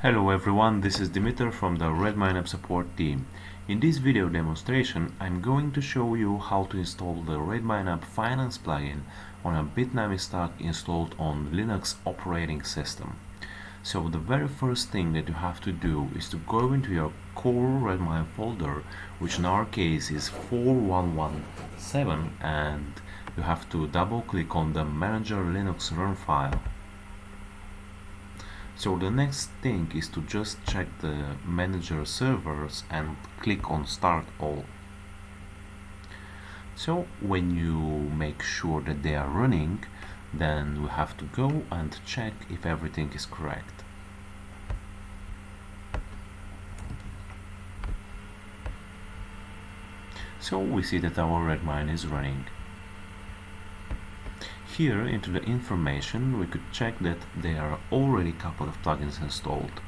Hello everyone, this is Dimitar from the RedmineUP support team. In this video demonstration, I'm going to show you how to install the RedmineUP Finance plugin on a Bitnami stack installed on Linux operating system. So the very first thing that you have to do is to go into your core Redmine folder, which in our case is 4117, and you have to double click on the Manager Linux run file. So the next thing is to just check the manager servers and click on Start All. So when you make sure that they are running, then we have to go and check if everything is correct. So we see that our Redmine is running. Here into the information we could check that there are already a couple of plugins installed.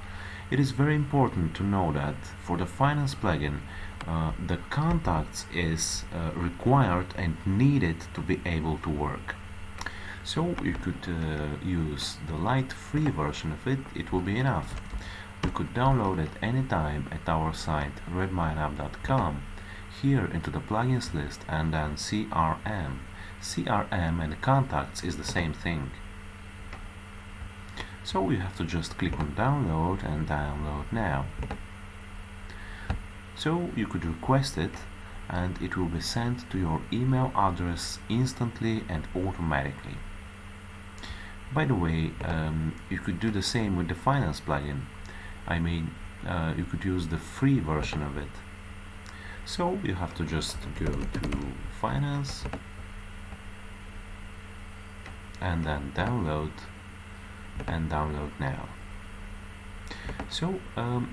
It is very important to know that for the finance plugin the contacts is required and needed to be able to work. So you could use the light free version of it, it will be enough. You could download it anytime at our site redmineup.com, here into the plugins list and then CRM. CRM and contacts is the same thing. So you have to just click on download and download now. So you could request it and it will be sent to your email address instantly and automatically. By the way, you could do the same with the finance plugin. I mean, you could use the free version of it. So you have to just go to finance and then download and download now. So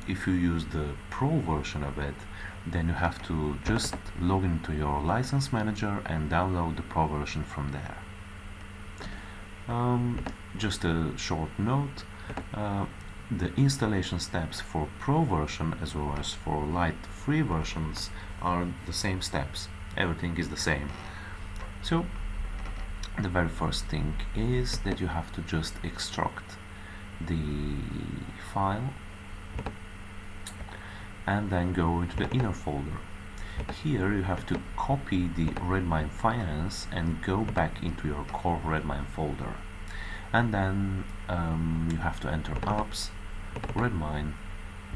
if you use the pro version of it, then you have to just log into your license manager and download the pro version from there. Just a short note, the installation steps for pro version as well as for light free versions are the same steps. Everything is the same. So the very first thing is that you have to just extract the file and then go into the inner folder. Here you have to copy the Redmine Finance and go back into your core Redmine folder, and then you have to enter apps, Redmine,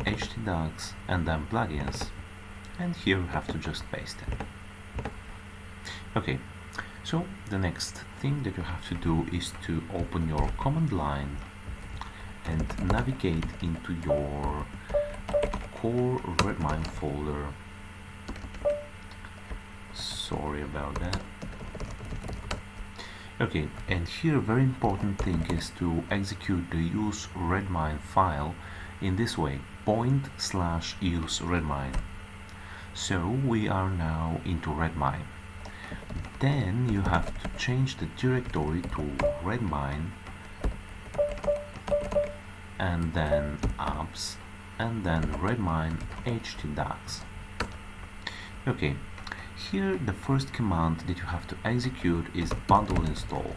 htdocs and then plugins, and here you have to just paste it. Okay. So the next thing that you have to do is to open your command line and navigate into your core Redmine folder. Sorry about that. Okay, and here a very important thing is to execute the use Redmine file in this way, /use Redmine. So we are now into Redmine. Then you have to change the directory to Redmine and then apps and then Redmine htdocs. Okay, here the first command that you have to execute is bundle install.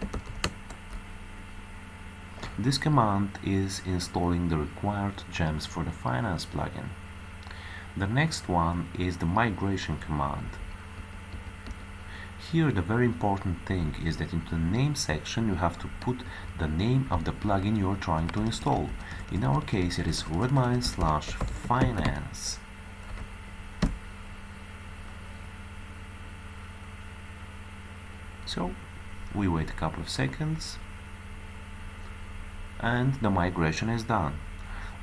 This command is installing the required gems for the finance plugin. The next one is the migration command. Here the very important thing is that into the name section you have to put the name of the plugin you are trying to install. In our case it is Redmine/finance. So we wait a couple of seconds and the migration is done.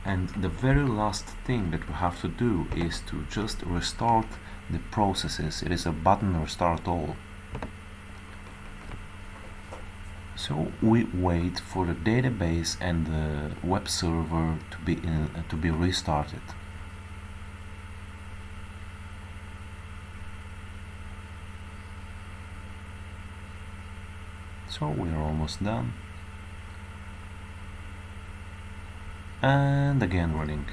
And the very last thing that we have to do is to just restart the processes. It is a button restart all. So we wait for the database and the web server to be restarted. So we are almost done. And again running.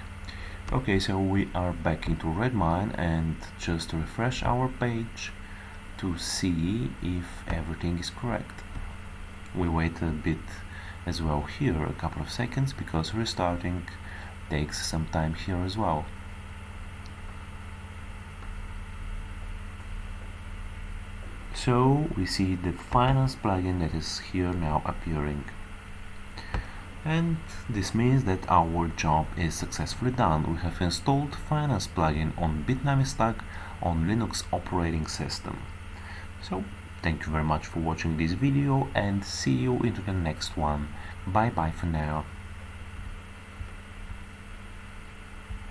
Okay, so we are back into Redmine and just refresh our page to see if everything is correct. We wait a bit as well here, a couple of seconds, because restarting takes some time here as well. So we see the finance plugin that is here now appearing, and this means that our job is successfully done. We have installed finance plugin on Bitnami stack on Linux operating system. So thank you very much for watching this video, and see you into the next one. Bye bye for now.